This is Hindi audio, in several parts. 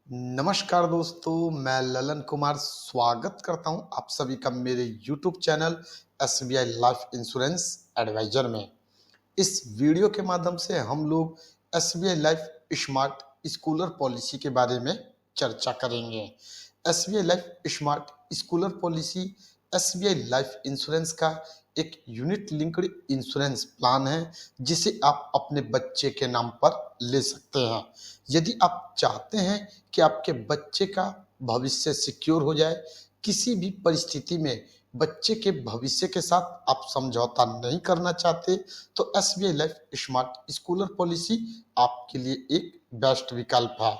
नमस्कार दोस्तों, मैं ललन कुमार स्वागत करता हूं आप सभी का मेरे YouTube channel SBI life insurance advisor में। इस वीडियो के माध्यम से हम लोग SBI life smart scholar policy के बारे में चर्चा करेंगे। SBI life smart scholar policy SBI life insurance का एक यूनिट लिंक्ड इंश्योरेंस प्लान है जिसे आप अपने बच्चे के नाम पर ले सकते हैं। यदि आप चाहते हैं कि आपके बच्चे का भविष्य सिक्योर हो जाए, किसी भी परिस्थिति में बच्चे के भविष्य के साथ आप समझौता नहीं करना चाहते, तो SBI life smart scholar policy आपके लिए एक बेस्ट विकल्प है।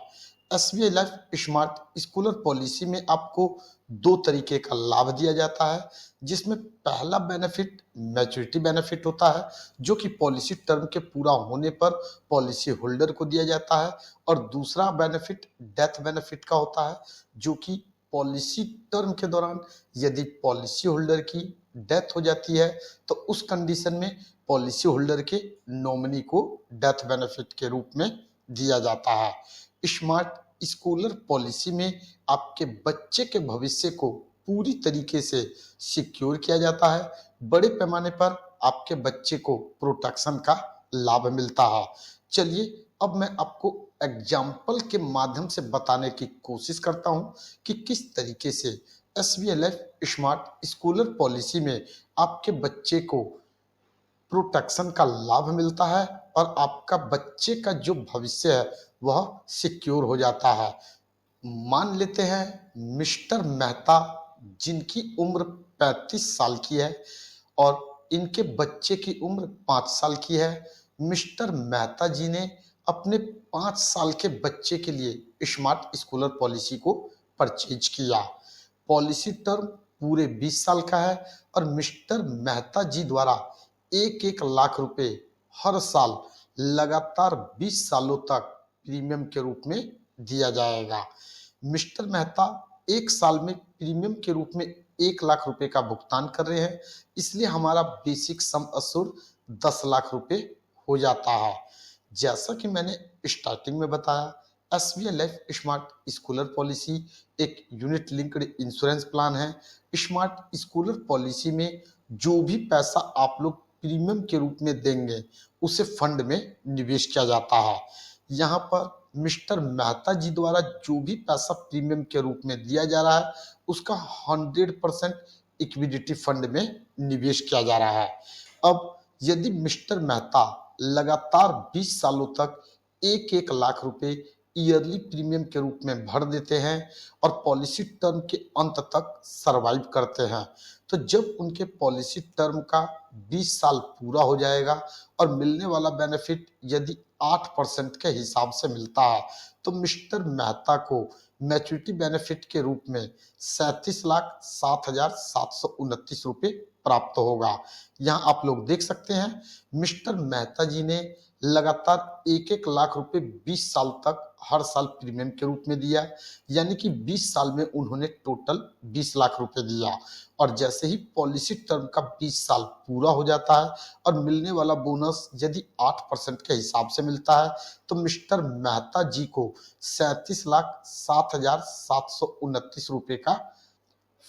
SBI life smart scholar policy में आपको दो तरीके का लाभ दिया जाता है, जिसमें पहला बेनिफिट मैच्योरिटी बेनिफिट होता है, जो कि पॉलिसी टर्म के पूरा होने पर पॉलिसी होल्डर को दिया जाता है, और दूसरा बेनिफिट डेथ बेनिफिट का होता है, जो कि पॉलिसी टर्म के दौरान यदि पॉलिसी होल्डर की डेथ हो जाती है तो उस कंडीशन में पॉलिसी होल्डर के नॉमिनी को डेथ बेनिफिट के रूप में दिया जाता है। स्मार्ट स्कूलर पॉलिसी में आपके बच्चे के भविष्य को पूरी तरीके से सिक्योर किया जाता है। बड़े पैमाने पर आपके बच्चे को प्रोटेक्शन का लाभ मिलता है। चलिए अब मैं आपको एग्जाम्पल के माध्यम से बताने की कोशिश करता हूं कि किस तरीके से SBI life smart scholar policy में आपके बच्चे को प्रोटेक्शन का लाभ मिलता है और आपका बच्चे का जो भविष्य है वह सिक्योर हो जाता है। मान लेते हैं मिस्टर मेहता, जिनकी उम्र 35 साल की है और इनके बच्चे की उम्र 5 साल की है। मिस्टर मेहता जी ने अपने 5 साल के बच्चे के लिए स्मार्ट स्कूलर पॉलिसी को परचेज किया। पॉलिसी टर्म पूरे 20 साल का है और मिस्टर मेहता जी द्वारा 1-1 लाख रुपए हर साल लगातार 20 सालों तक प्रीमियम के रूप में दिया जाएगा। मिस्टर मेहता एक साल में प्रीमियम के रूप में 1 लाख रुपए का भुगतान कर रहे हैं, इसलिए हमारा बेसिक सम अश्योर्ड 10 लाख रुपए हो जाता है। जैसा कि मैंने स्टार्टिंग में बताया, SBI life smart scholar policy एक यूनिट लिंक्ड इंश्योरेंस प्लान है। स्मार्ट स्कूलर पॉलिसी में जो भी पैसा आप लोग प्रीमियम के रूप में देंगे उसे फंड में निवेश किया जाता है। यहाँ पर मिस्टर मेहता जी द्वारा जो भी पैसा प्रीमियम के रूप में दिया जा रहा है उसका 100% इक्विटी फंड में निवेश किया जा रहा है। अब यदि मिस्टर मेहता लगातार 20 सालों तक 1-1 लाख रुपए ईयरली प्रीमियम के रूप में भर देते हैं और पॉलिसी टर्म के अंत तक सरवाइव करते हैं, तो जब उनके पॉलिसी टर्म का 20 साल पूरा हो जाएगा और मिलने वाला बेनिफिट यदि 8% के हिसाब से मिलता है, तो मिस्टर मेहता को मैच्योरिटी बेनिफिट के रूप में 37,07,729 रुपए प्राप्त होगा। यहाँ आप लोग देख सकते हैं मिस्टर मेहता जी ने लगातार 1-1 लाख रुपए 20 साल तक हर साल प्रीमियम के रूप में दिया, यानी कि 20 साल में उन्होंने टोटल 20 लाख रुपए दिया। और जैसे ही पॉलिसी टर्म का 20 साल पूरा हो जाता है और मिलने वाला बोनस यदि 8% के हिसाब से मिलता है, तो मिस्टर मेहता जी को 37,07,729 रुपए का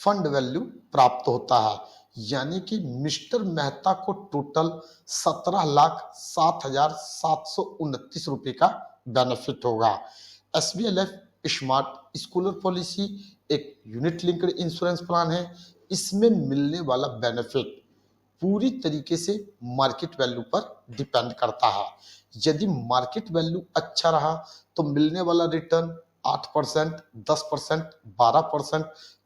फंड वैल्यू प्राप्त होता है, यानी कि मिस्टर मेहता को टोटल 17,07,729 रुपए का बेनिफिट होगा। SBI life smart scholar policy एक यूनिट लिंक्ड इंश्योरेंस प्लान है। इसमें मिलने वाला बेनिफिट पूरी तरीके से मार्केट वैल्यू पर डिपेंड करता है। यदि मार्केट वैल्यू अच्छा रहा तो मिलने वाला रिटर्न 8%, 10%, 12%,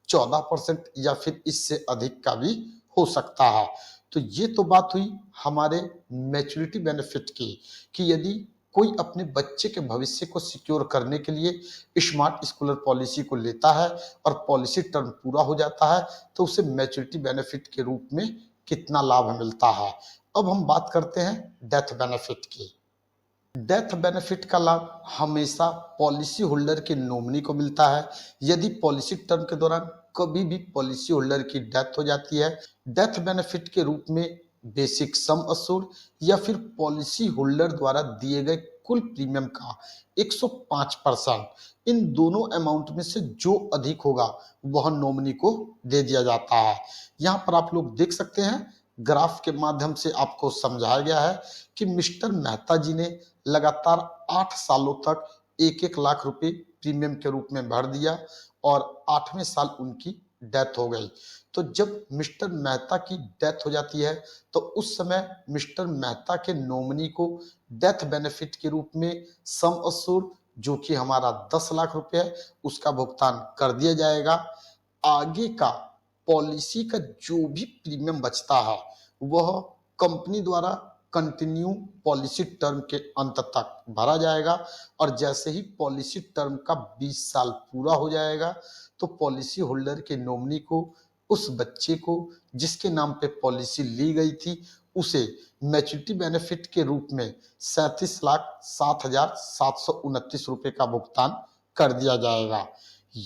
14% या फिर इससे अधिक का भी हो सकता है। तो ये तो बात हुई हमारे मैच्योरिटी बेनिफिट की, कि यदि कोई अपने बच्चे के भविष्य को सिक्योर करने के लिए स्मार्ट स्कूलर पॉलिसी को लेता है और पॉलिसी टर्म पूरा हो जाता है तो उसे मैच्योरिटी बेनिफिट के रूप में कितना लाभ मिलता है। अब हम बात करते हैं डेथ बेनिफिट की। डेथ बेनिफिट का लाभ हमेशा पॉलिसी होल्डर के नॉमिनी को मिलता है। यदि पॉलिसी टर्म के दौरान कभी भी पॉलिसी होल्डर की डेथ हो जाती है, डेथ बेनिफिट के रूप में बेसिक सम अश्योर्ड या फिर पॉलिसी होल्डर द्वारा दिए गए कुल प्रीमियम का 105%। इन दोनों अमाउंट में से जो अधिक होगा वह नॉमिनी को दे दिया जाता है। यहाँ पर आप लोग देख सकते हैं, ग्राफ के माध्यम से आपको समझाया गया है कि मिस्टर मेहता जी ने लगातार 8 सालों तक 1-1 लाख रुपए प्रीमियम के रूप में भर दिया और 8वें साल उनकी डेथ हो गई। तो जब मिस्टर मेहता की डेथ हो जाती है तो उस समय मिस्टर मेहता के नॉमिनी को डेथ बेनिफिट के रूप में सम अश्योर्ड, जो कि हमारा 10 लाख रुपए है, उसका भुगतान कर दिया जाएगा। आगे का पॉलिसी का जो भी प्रीमियम बचता है वह कंपनी द्वारा कंटिन्यू पॉलिसी टर्म के अंत तक भरा जाएगा और जैसे ही पॉलिसी टर्म का 20 साल पूरा हो जाएगा तो पॉलिसी होल्डर के नॉमिनी को, उस बच्चे को जिसके नाम पे पॉलिसी ली गई थी, उसे मैच्योरिटी बेनिफिट के रूप में 37,07,729 रुपए का भुगतान कर दिया जाएगा।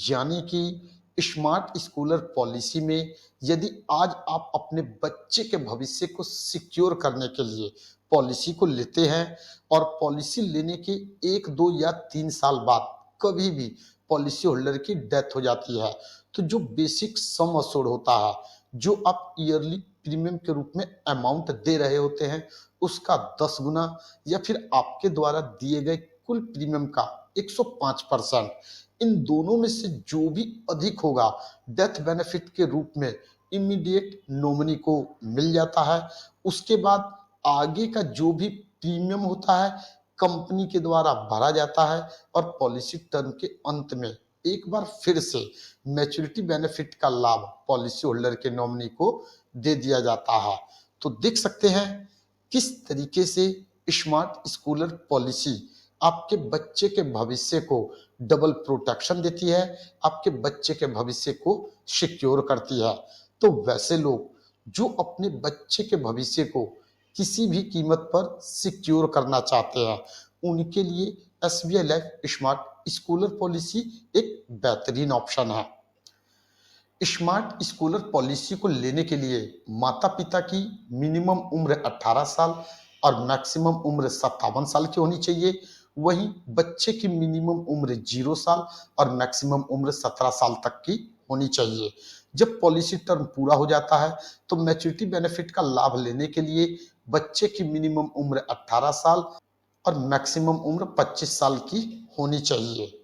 यानी कि स्मार्ट स्कूलर पॉलिसी में यदि आज आप अपने बच्चे के भविष्य को सिक्योर करने के लिए पॉलिसी को लेते हैं और पॉलिसी लेने के 1, 2 या 3 साल बाद कभी भी पॉलिसी होल्डर की डेथ हो जाती है तो जो बेसिक सम अश्योर्ड होता है, जो आप ईयरली प्रीमियम के रूप में अमाउंट दे रहे होते हैं, उसका 10 गुना या फिर आपके द्वारा दिए गए कुल प्रीमियम का 105%, इन दोनों में से जो भी अधिक होगा डेथ बेनिफिट के रूप में इमीडिएट नॉमिनी को मिल जाता है। उसके बाद आगे का जो भी प्रीमियम होता है कंपनी के द्वारा भरा जाता है और पॉलिसी टर्म के अंत में एक बार फिर से मैच्योरिटी बेनिफिट का लाभ पॉलिसी होल्डर के नॉमिनी को दे दिया जाता है। तो देख सकते हैं किस तरीके से स्मार्ट स्कूलर पॉलिसी आपके बच्चे के भविष्य को डबल प्रोटेक्शन देती है, आपके बच्चे के भविष्य को सिक्योर करती है। तो वैसे लोग जो अपने बच्चे के भविष्य को किसी भी कीमत पर सिक्योर करना चाहते हैं, उनके लिए SBI life smart scholar policy एक बेहतरीन ऑप्शन है। स्मार्ट स्कूलर पॉलिसी को लेने के लिए माता पिता की मिनिमम उम्र 18 साल और मैक्सिमम उम्र 57 साल की होनी चाहिए। वहीं बच्चे की मिनिमम उम्र 0 साल और मैक्सिमम उम्र 17 साल तक की होनी चाहिए। जब पॉलिसी टर्म पूरा हो जाता है तो मैच्योरिटी बेनिफिट का लाभ लेने के लिए बच्चे की मिनिमम उम्र 18 साल और मैक्सिमम उम्र 25 साल की होनी चाहिए।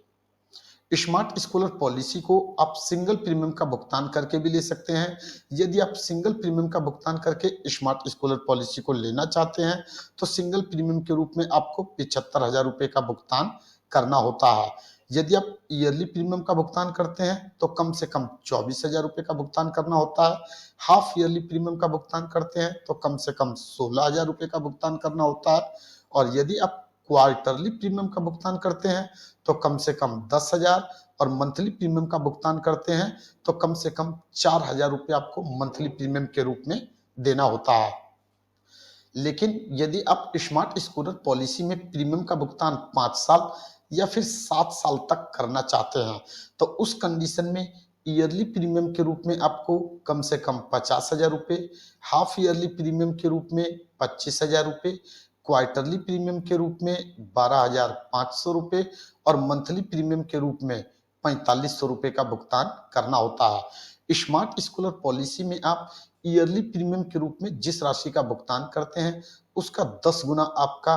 स्मार्ट स्कूलर पॉलिसी को आप सिंगल प्रीमियम का भुगतान करके भी ले सकते हैं। यदि आप सिंगल प्रीमियम का भुगतान करके स्मार्ट स्कूलर पॉलिसी को लेना चाहते हैं तो सिंगल प्रीमियम के रूप में आपको 75,000 रुपए का भुगतान करना होता है। यदि आप ईयरली प्रीमियम का भुगतान करते हैं तो कम से कम 24,000 रुपए का भुगतान करना होता है। हाफ ईयरली प्रीमियम का भुगतान करते हैं तो कम से कम 16,000 रुपए का भुगतान करना होता है। और यदि आप क्वार्टरली प्रीमियम का भुगतान करते हैं तो कम से कम 10,000 और मंथली प्रीमियम का भुगतान करते हैं तो कम से कम 4,000 रुपये आपको मंथली प्रीमियम के रूप में देना होता है। लेकिन यदि आप स्मार्ट स्कूलर पॉलिसी में प्रीमियम का भुगतान 5 साल या फिर 7 साल तक करना चाहते हैं तो उस कंडीशन में ईयरली प्रीमियम के रूप में आपको कम से कम 50,000 रुपये, हाफ ईयरली प्रीमियम के रूप में 25,000 रुपये, क्वार्टरली प्रीमियम के रूप में 12,500 रुपये और मंथली प्रीमियम के रूप में 4,500 रुपये का भुगतान करना होता है। स्मार्ट स्कूलर पॉलिसी में आप ईयरली प्रीमियम के रूप में जिस राशि का भुगतान करते हैं उसका 10 गुना आपका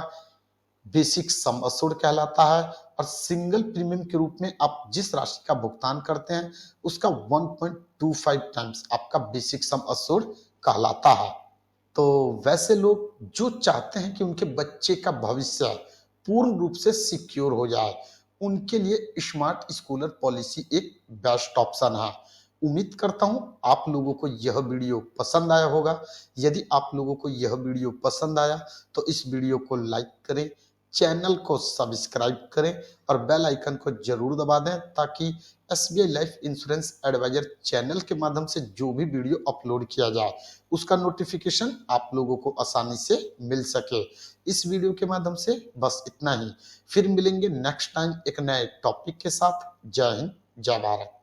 बेसिक सम अश्योर्ड कहलाता है और सिंगल प्रीमियम के रूप में आप जिस राशि का भुगतान करते हैं उसका 1.25 टाइम्स आपका बेसिक सम अश्योर्ड कहलाता है। तो वैसे लोग जो चाहते हैं कि उनके बच्चे का भविष्य पूर्ण रूप से सिक्योर हो जाए, उनके लिए स्मार्ट स्कूलर पॉलिसी एक बेस्ट ऑप्शन है। उम्मीद करता हूं आप लोगों को यह वीडियो पसंद आया होगा। यदि आप लोगों को यह वीडियो पसंद आया तो इस वीडियो को लाइक करें, चैनल को सब्सक्राइब करें और बेल आइकन को जरूर दबा दें ताकि SBI life insurance advisor channel के माध्यम से जो भी वीडियो अपलोड किया जाए उसका नोटिफिकेशन आप लोगों को आसानी से मिल सके। इस वीडियो के माध्यम से बस इतना ही। फिर मिलेंगे नेक्स्ट टाइम एक नए टॉपिक के साथ। जय हिंद, जय भारत।